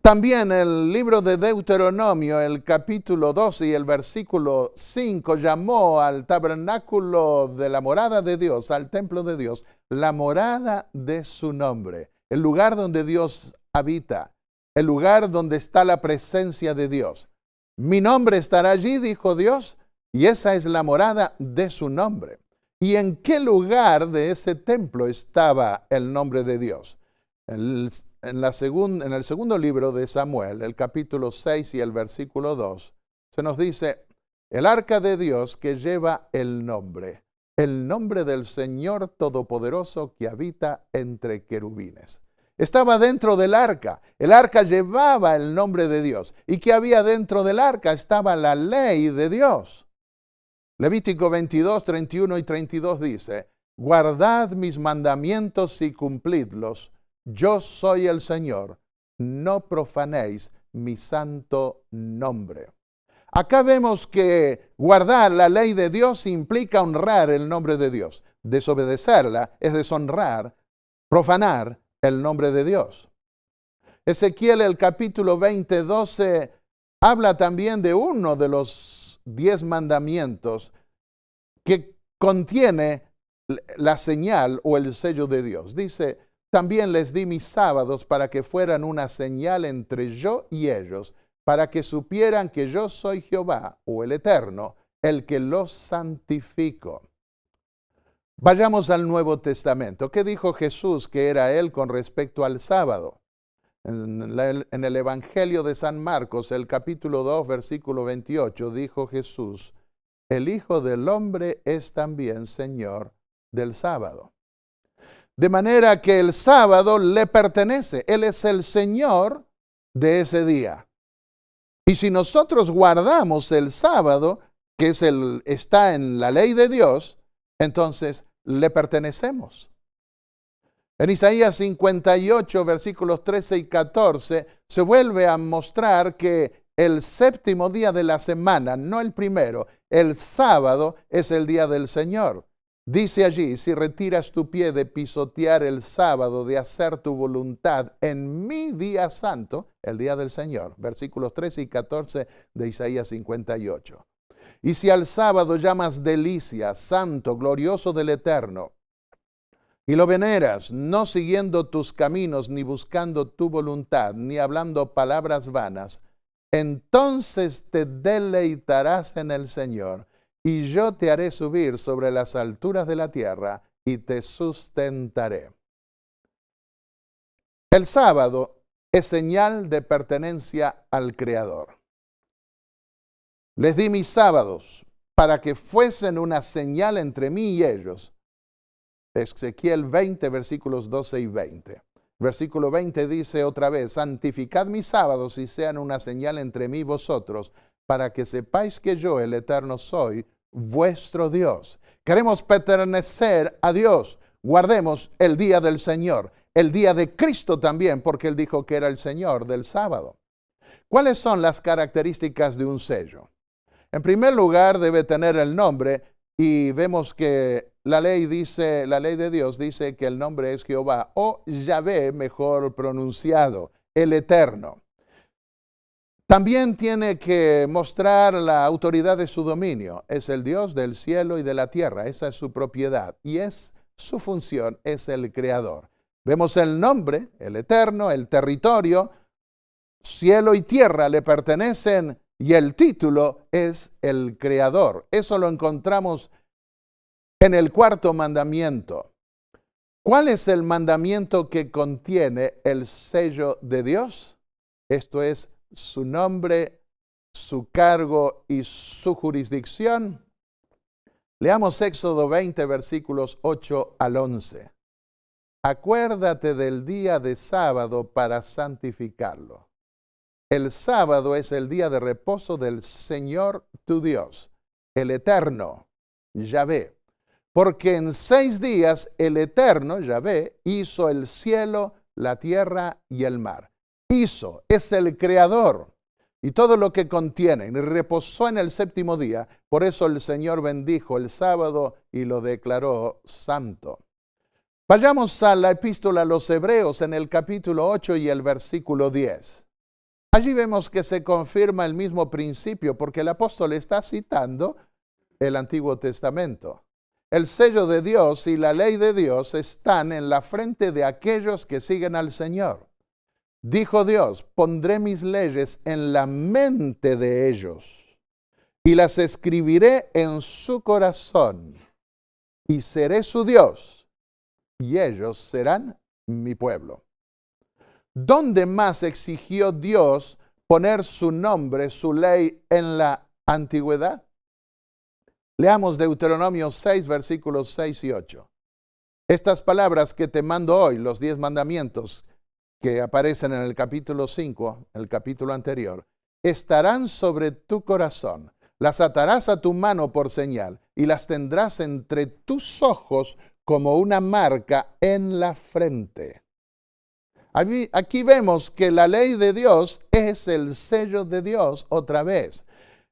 También el libro de Deuteronomio, el capítulo 12 y el versículo 5, llamó al tabernáculo de la morada de Dios, al templo de Dios, la morada de su nombre, el lugar donde Dios habita, el lugar donde está la presencia de Dios. Mi nombre estará allí, dijo Dios, y esa es la morada de su nombre. ¿Y en qué lugar de ese templo estaba el nombre de Dios? En el segundo libro de Samuel, el capítulo 6 y el versículo 2, se nos dice, el arca de Dios que lleva el nombre del Señor Todopoderoso que habita entre querubines. Estaba dentro del arca. El arca llevaba el nombre de Dios. ¿Y qué había dentro del arca? Estaba la ley de Dios. Levítico 22, 31 y 32 dice, guardad mis mandamientos y cumplidlos. Yo soy el Señor, no profanéis mi santo nombre. Acá vemos que guardar la ley de Dios implica honrar el nombre de Dios. Desobedecerla es deshonrar, profanar el nombre de Dios. Ezequiel, el capítulo 20, 12, habla también de uno de los 10 mandamientos que contiene la señal o el sello de Dios. Dice, también les di mis sábados para que fueran una señal entre yo y ellos, para que supieran que yo soy Jehová, o el Eterno, el que los santifico. Vayamos al Nuevo Testamento. ¿Qué dijo Jesús que era Él con respecto al sábado? En el Evangelio de San Marcos, el capítulo 2, versículo 28, dijo Jesús, el Hijo del Hombre es también Señor del sábado. De manera que el sábado le pertenece. Él es el Señor de ese día. Y si nosotros guardamos el sábado, que está en la ley de Dios, entonces le pertenecemos. En Isaías 58, versículos 13 y 14, se vuelve a mostrar que el séptimo día de la semana, no el primero, el sábado es el día del Señor. Dice allí, si retiras tu pie de pisotear el sábado, de hacer tu voluntad en mi día santo, el día del Señor. Versículos 13 y 14 de Isaías 58. Y si al sábado llamas delicia, santo, glorioso del Eterno, y lo veneras, no siguiendo tus caminos, ni buscando tu voluntad, ni hablando palabras vanas, entonces te deleitarás en el Señor, y yo te haré subir sobre las alturas de la tierra y te sustentaré. El sábado es señal de pertenencia al Creador. Les di mis sábados para que fuesen una señal entre mí y ellos. Ezequiel 20, versículos 12 y 20. Versículo 20 dice otra vez, santificad mis sábados y sean una señal entre mí y vosotros, para que sepáis que yo, el Eterno, soy vuestro Dios. Queremos pertenecer a Dios. Guardemos el día del Señor, el día de Cristo también, porque Él dijo que era el Señor del sábado. ¿Cuáles son las características de un sello? En primer lugar, debe tener el nombre, y vemos que la ley de Dios dice que el nombre es Jehová, o Yahvé, mejor pronunciado, el Eterno. También tiene que mostrar la autoridad de su dominio. Es el Dios del cielo y de la tierra. Esa es su propiedad. Y su función es el Creador. Vemos el nombre, el Eterno, el territorio, cielo y tierra le pertenecen y el título es el Creador. Eso lo encontramos en el cuarto mandamiento. ¿Cuál es el mandamiento que contiene el sello de Dios? Esto es su nombre, su cargo y su jurisdicción. Leamos Éxodo 20, versículos 8 al 11. Acuérdate del día de sábado para santificarlo. El sábado es el día de reposo del Señor tu Dios, el Eterno, Yahvé. Porque en 6 días el Eterno, Yahvé, hizo el cielo, la tierra y el mar. Es el Creador. y todo lo que contienen, y reposó en el séptimo día. Por eso el Señor bendijo el sábado y lo declaró santo. Vayamos a la epístola a los Hebreos en el capítulo 8 y el versículo 10. Allí vemos que se confirma el mismo principio porque el apóstol está citando el Antiguo Testamento. El sello de Dios y la ley de Dios están en la frente de aquellos que siguen al Señor. Dijo Dios, pondré mis leyes en la mente de ellos y las escribiré en su corazón y seré su Dios y ellos serán mi pueblo. ¿Dónde más exigió Dios poner su nombre, su ley en la antigüedad? Leamos Deuteronomio 6, versículos 6 y 8. Estas palabras que te mando hoy, los 10 mandamientos que aparecen en el capítulo 5, el capítulo anterior, estarán sobre tu corazón. Las atarás a tu mano por señal y las tendrás entre tus ojos como una marca en la frente. Aquí vemos que la ley de Dios es el sello de Dios otra vez.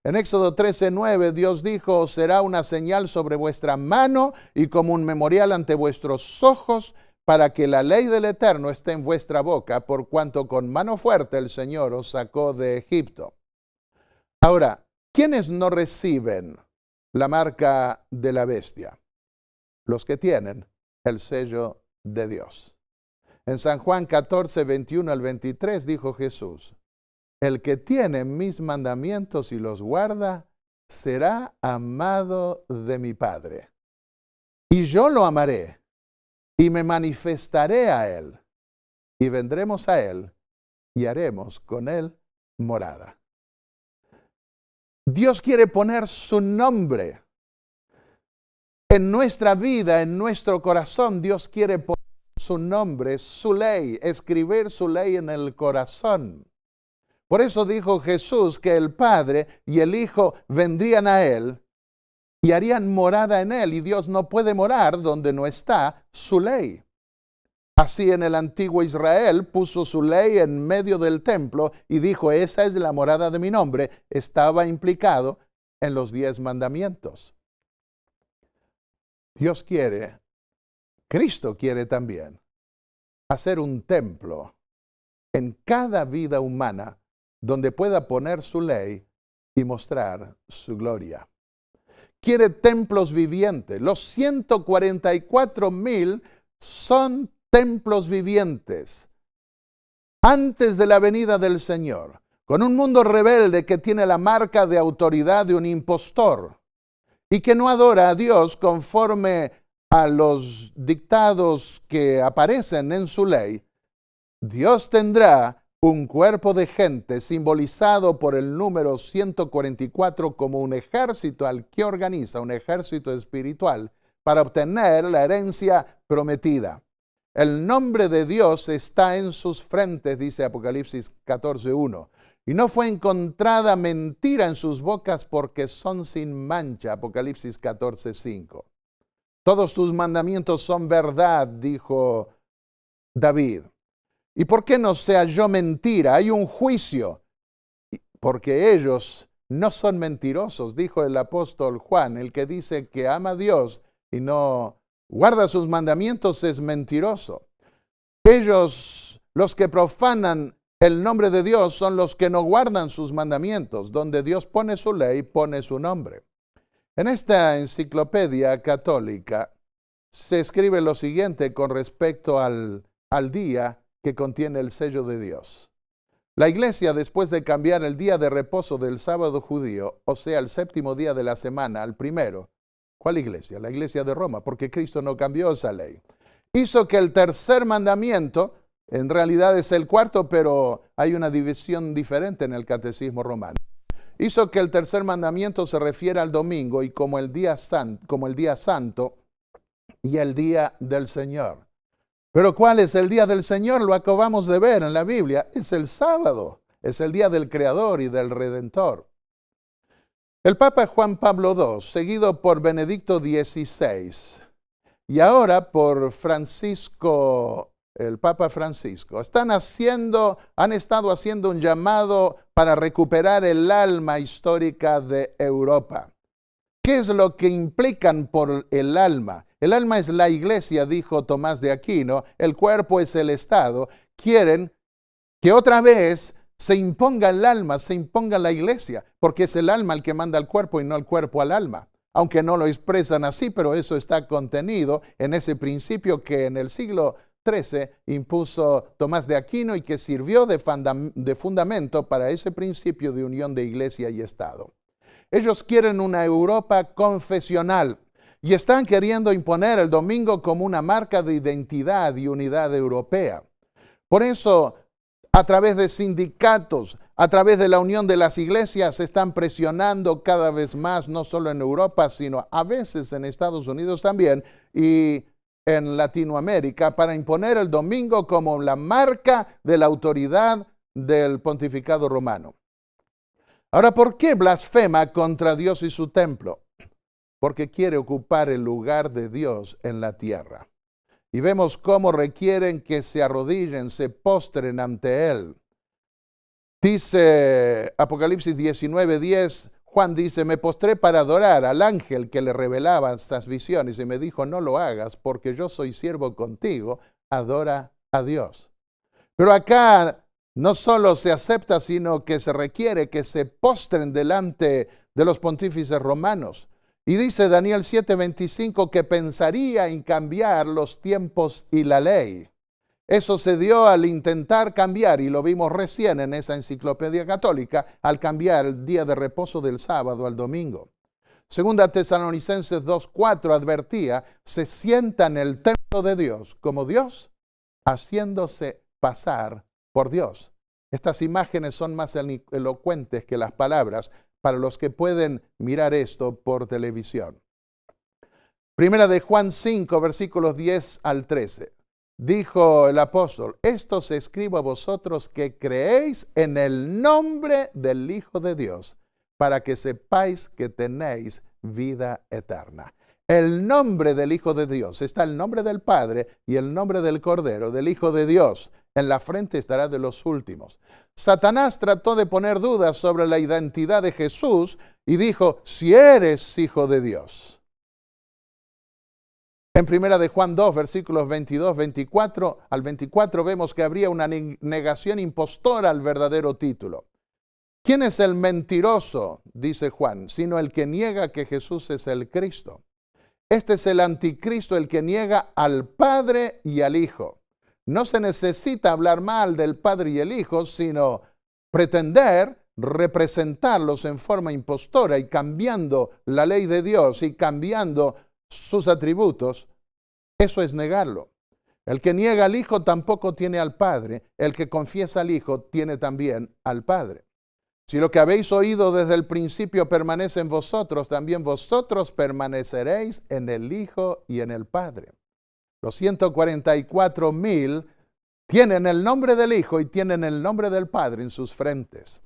En Éxodo 13:9 Dios dijo, será una señal sobre vuestra mano y como un memorial ante vuestros ojos para que la ley del Eterno esté en vuestra boca, por cuanto con mano fuerte el Señor os sacó de Egipto. Ahora, ¿quiénes no reciben la marca de la bestia? Los que tienen el sello de Dios. En San Juan 14, 21 al 23 dijo Jesús, el que tiene mis mandamientos y los guarda, será amado de mi Padre. Y yo lo amaré, y me manifestaré a él, y vendremos a él, y haremos con él morada. Dios quiere poner su nombre en nuestra vida, en nuestro corazón. Dios quiere poner su nombre, su ley, escribir su ley en el corazón. Por eso dijo Jesús que el Padre y el Hijo vendrían a Él y harían morada en Él. Y Dios no puede morar donde no está su ley. Así en el antiguo Israel puso su ley en medio del templo y dijo, esa es la morada de mi nombre. Estaba implicado en los 10 mandamientos. Dios quiere, Cristo quiere también hacer un templo en cada vida humana donde pueda poner su ley y mostrar su gloria. Quiere templos vivientes. Los 144,000 son templos vivientes antes de la venida del Señor, con un mundo rebelde que tiene la marca de autoridad de un impostor y que no adora a Dios conforme a los dictados que aparecen en su ley. Dios tendrá un cuerpo de gente simbolizado por el número 144 como un ejército al que organiza, un ejército espiritual, para obtener la herencia prometida. El nombre de Dios está en sus frentes, dice Apocalipsis 14:1. Y no fue encontrada mentira en sus bocas porque son sin mancha, Apocalipsis 14:5. Todos tus mandamientos son verdad, dijo David. ¿Y por qué no se halló mentira? Hay un juicio, porque ellos no son mentirosos, dijo el apóstol Juan. El que dice que ama a Dios y no guarda sus mandamientos es mentiroso. Ellos, los que profanan el nombre de Dios, son los que no guardan sus mandamientos. Donde Dios pone su ley, pone su nombre. En esta enciclopedia católica se escribe lo siguiente con respecto al día que contiene el sello de Dios. La iglesia, después de cambiar el día de reposo del sábado judío, o sea, el séptimo día de la semana, al primero, ¿cuál iglesia? La iglesia de Roma, porque Cristo no cambió esa ley. Hizo que el tercer mandamiento, en realidad es el cuarto, pero hay una división diferente en el catecismo romano. Hizo que el tercer mandamiento se refiera al domingo y como el día santo y el día del Señor. Pero ¿cuál es el día del Señor? Lo acabamos de ver en la Biblia. Es el sábado. Es el día del Creador y del Redentor. El Papa Juan Pablo II, seguido por Benedicto XVI y ahora por Francisco el Papa Francisco, han estado haciendo un llamado para recuperar el alma histórica de Europa. ¿Qué es lo que implican por el alma? El alma es la iglesia, dijo Tomás de Aquino, el cuerpo es el Estado. Quieren que otra vez se imponga el alma, se imponga la iglesia, porque es el alma el que manda al cuerpo y no el cuerpo al alma. Aunque no lo expresan así, pero eso está contenido en ese principio que en el siglo XIII impuso Tomás de Aquino y que sirvió de fundamento para ese principio de unión de iglesia y Estado. Ellos quieren una Europa confesional y están queriendo imponer el domingo como una marca de identidad y unidad europea. Por eso, a través de sindicatos, a través de la unión de las iglesias, se están presionando cada vez más, no solo en Europa, sino a veces en Estados Unidos también y en Latinoamérica, para imponer el domingo como la marca de la autoridad del pontificado romano. Ahora, ¿por qué blasfema contra Dios y su templo? Porque quiere ocupar el lugar de Dios en la tierra. Y vemos cómo requieren que se arrodillen, se postren ante Él. Dice Apocalipsis 19:10, Juan dice, me postré para adorar al ángel que le revelaba estas visiones y me dijo, no lo hagas porque yo soy siervo contigo, adora a Dios. Pero acá no solo se acepta, sino que se requiere que se postren delante de los pontífices romanos. Y dice Daniel 7:25 que pensaría en cambiar los tiempos y la ley. Eso se dio al intentar cambiar, y lo vimos recién en esa enciclopedia católica, al cambiar el día de reposo del sábado al domingo. Segunda Tesalonicenses 2:4 advertía, se sienta en el templo de Dios como Dios, haciéndose pasar por Dios. Estas imágenes son más elocuentes que las palabras para los que pueden mirar esto por televisión. Primera de Juan 5, versículos 10 al 13. Dijo el apóstol, esto se escribo a vosotros que creéis en el nombre del Hijo de Dios, para que sepáis que tenéis vida eterna. El nombre del Hijo de Dios, está el nombre del Padre y el nombre del Cordero, del Hijo de Dios. En la frente estará de los últimos. Satanás trató de poner dudas sobre la identidad de Jesús y dijo, si eres Hijo de Dios. En primera de Juan 2, versículos 22 al 24, vemos que habría una negación impostora al verdadero título. ¿Quién es el mentiroso? Dice Juan, sino el que niega que Jesús es el Cristo. Este es el anticristo, el que niega al Padre y al Hijo. No se necesita hablar mal del Padre y el Hijo, sino pretender representarlos en forma impostora y cambiando la ley de Dios y cambiando sus atributos. Eso es negarlo. El que niega al Hijo tampoco tiene al Padre. El que confiesa al Hijo tiene también al Padre. Si lo que habéis oído desde el principio permanece en vosotros, también vosotros permaneceréis en el Hijo y en el Padre. Los 144,000 tienen el nombre del Hijo y tienen el nombre del Padre en sus frentes.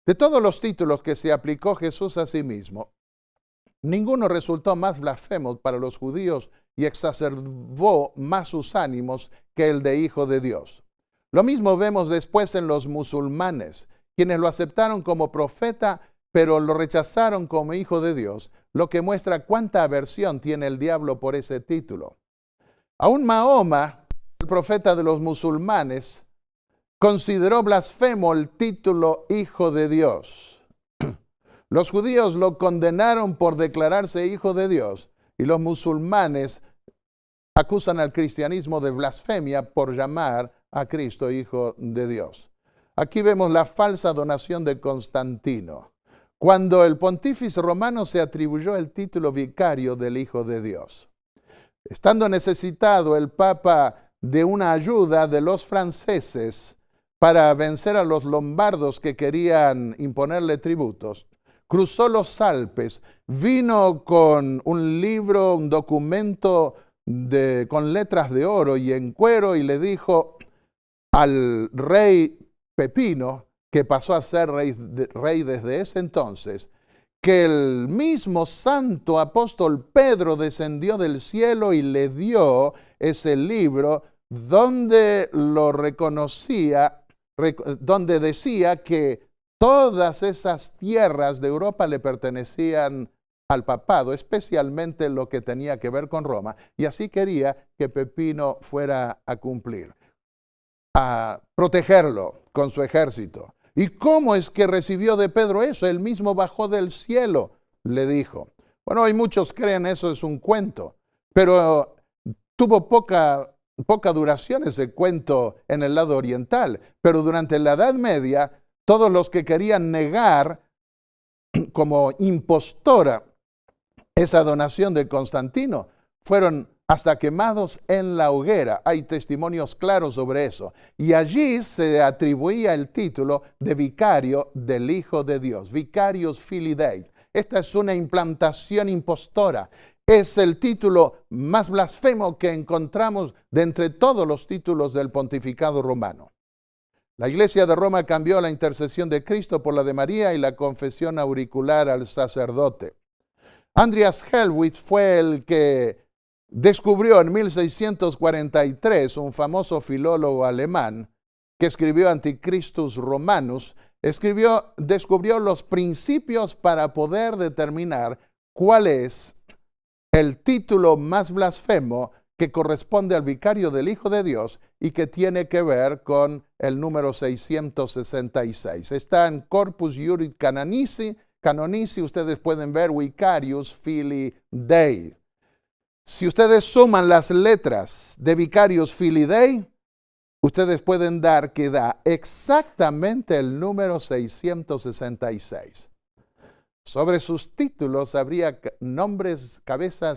De todos los títulos que se aplicó Jesús a sí mismo, ninguno resultó más blasfemo para los judíos y exacerbó más sus ánimos que el de Hijo de Dios. Lo mismo vemos después en los musulmanes, quienes lo aceptaron como profeta, pero lo rechazaron como Hijo de Dios, lo que muestra cuánta aversión tiene el diablo por ese título. Aún Mahoma, el profeta de los musulmanes, consideró blasfemo el título Hijo de Dios. Los judíos lo condenaron por declararse Hijo de Dios y los musulmanes acusan al cristianismo de blasfemia por llamar a Cristo Hijo de Dios. Aquí vemos la falsa donación de Constantino, cuando el pontífice romano se atribuyó el título vicario del Hijo de Dios. Estando necesitado el Papa de una ayuda de los franceses para vencer a los lombardos que querían imponerle tributos, cruzó los Alpes, vino con un libro, un documento con letras de oro y en cuero y le dijo al rey Pepino, que pasó a ser rey desde ese entonces, que el mismo santo apóstol Pedro descendió del cielo y le dio ese libro donde lo reconocía, donde decía que todas esas tierras de Europa le pertenecían al papado, especialmente lo que tenía que ver con Roma, y así quería que Pepino fuera a cumplir, a protegerlo con su ejército. ¿Y cómo es que recibió de Pedro eso? Él mismo bajó del cielo, le dijo. Bueno, hay muchos creen eso es un cuento, pero tuvo poca duración ese cuento en el lado oriental, pero durante la Edad Media, todos los que querían negar como impostora esa donación de Constantino fueron hasta quemados en la hoguera. Hay testimonios claros sobre eso. Y allí se atribuía el título de vicario del Hijo de Dios, Vicarius Filii Dei. Esta es una implantación impostora. Es el título más blasfemo que encontramos de entre todos los títulos del pontificado romano. La Iglesia de Roma cambió la intercesión de Cristo por la de María y la confesión auricular al sacerdote. Andreas Helwig fue el que descubrió en 1643, un famoso filólogo alemán que escribió Antichristus Romanus, descubrió los principios para poder determinar cuál es el título más blasfemo que corresponde al vicario del Hijo de Dios y que tiene que ver con el número 666. Está en Corpus Juris Canonici, ustedes pueden ver Vicarius Filii Dei. Si ustedes suman las letras de Vicarius Filii Dei, ustedes pueden dar que da exactamente el número 666. Sobre sus títulos habría nombres,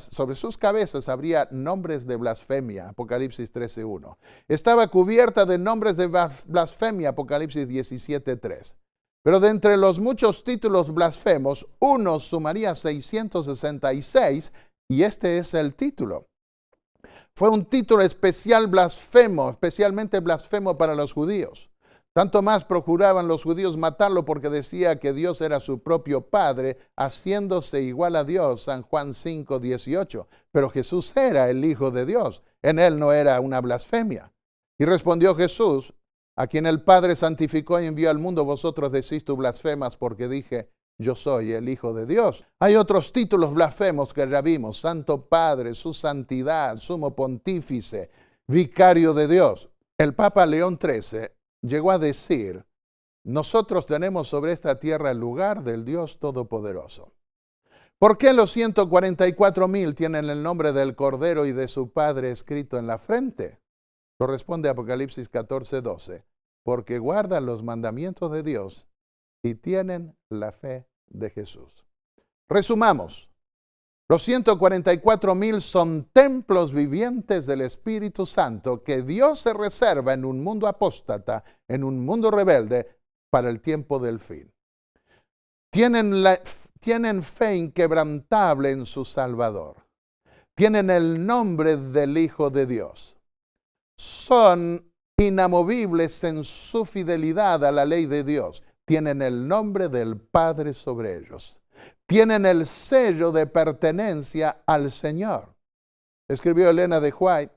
sobre sus cabezas habría nombres de blasfemia, Apocalipsis 13:1. Estaba cubierta de nombres de blasfemia, Apocalipsis 17:3. Pero de entre los muchos títulos blasfemos, uno sumaría 666 y este es el título. Fue un título especial blasfemo, especialmente blasfemo para los judíos. Tanto más procuraban los judíos matarlo porque decía que Dios era su propio Padre, haciéndose igual a Dios, San Juan 5:18. Pero Jesús era el Hijo de Dios, en él no era una blasfemia. Y respondió Jesús, a quien el Padre santificó y envió al mundo, vosotros decís tú blasfemas porque dije, yo soy el Hijo de Dios. Hay otros títulos blasfemos que ya vimos, Santo Padre, su santidad, sumo pontífice, vicario de Dios. El Papa León XIII llegó a decir, nosotros tenemos sobre esta tierra el lugar del Dios Todopoderoso. ¿Por qué los 144,000 tienen el nombre del Cordero y de su Padre escrito en la frente? Corresponde a Apocalipsis 14:12, porque guardan los mandamientos de Dios y tienen la fe de Jesús. Resumamos, los 144,000 son templos vivientes del Espíritu Santo que Dios se reserva en un mundo apóstata, en un mundo rebelde, para el tiempo del fin. Tienen fe inquebrantable en su Salvador. Tienen el nombre del Hijo de Dios. Son inamovibles en su fidelidad a la ley de Dios. Tienen el nombre del Padre sobre ellos. Tienen el sello de pertenencia al Señor. Escribió Elena de White,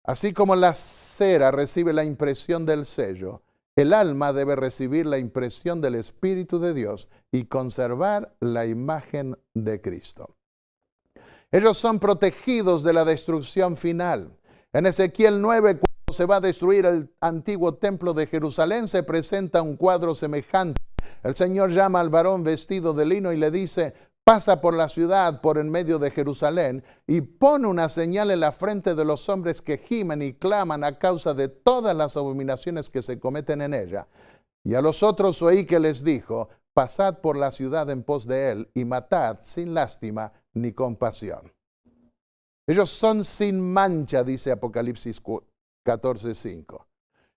así como la cera recibe la impresión del sello, el alma debe recibir la impresión del Espíritu de Dios y conservar la imagen de Cristo. Ellos son protegidos de la destrucción final. En Ezequiel 9, cuando se va a destruir el antiguo templo de Jerusalén, se presenta un cuadro semejante. El Señor llama al varón vestido de lino y le dice, pasa por la ciudad, por en medio de Jerusalén, y pone una señal en la frente de los hombres que gimen y claman a causa de todas las abominaciones que se cometen en ella. Y a los otros oí que les dijo, pasad por la ciudad en pos de él y matad sin lástima ni compasión. Ellos son sin mancha, dice Apocalipsis 14:5.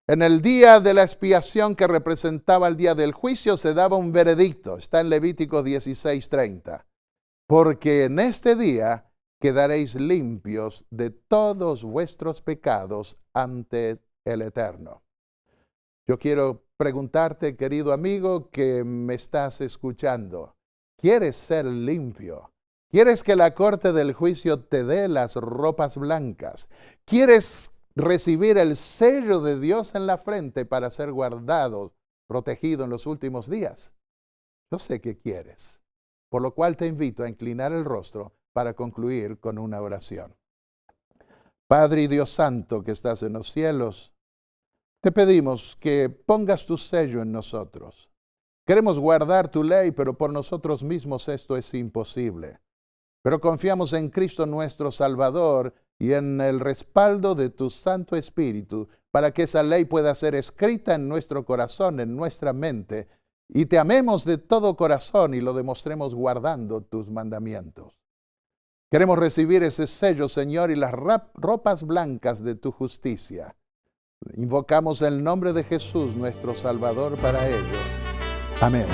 En el día de la expiación que representaba el día del juicio se daba un veredicto. Está en Levítico 16:30. Porque en este día quedaréis limpios de todos vuestros pecados ante el Eterno. Yo quiero preguntarte, querido amigo, que me estás escuchando. ¿Quieres ser limpio? ¿Quieres que la corte del juicio te dé las ropas blancas? ¿Quieres recibir el sello de Dios en la frente para ser guardado, protegido en los últimos días. Yo sé que quieres, por lo cual te invito a inclinar el rostro para concluir con una oración. Padre y Dios Santo que estás en los cielos, te pedimos que pongas tu sello en nosotros. Queremos guardar tu ley, pero por nosotros mismos esto es imposible. Pero confiamos en Cristo nuestro Salvador y en el respaldo de tu Santo Espíritu para que esa ley pueda ser escrita en nuestro corazón, en nuestra mente, y te amemos de todo corazón y lo demostremos guardando tus mandamientos. Queremos recibir ese sello, Señor, y las ropas blancas de tu justicia. Invocamos el nombre de Jesús, nuestro Salvador, para ello. Amén.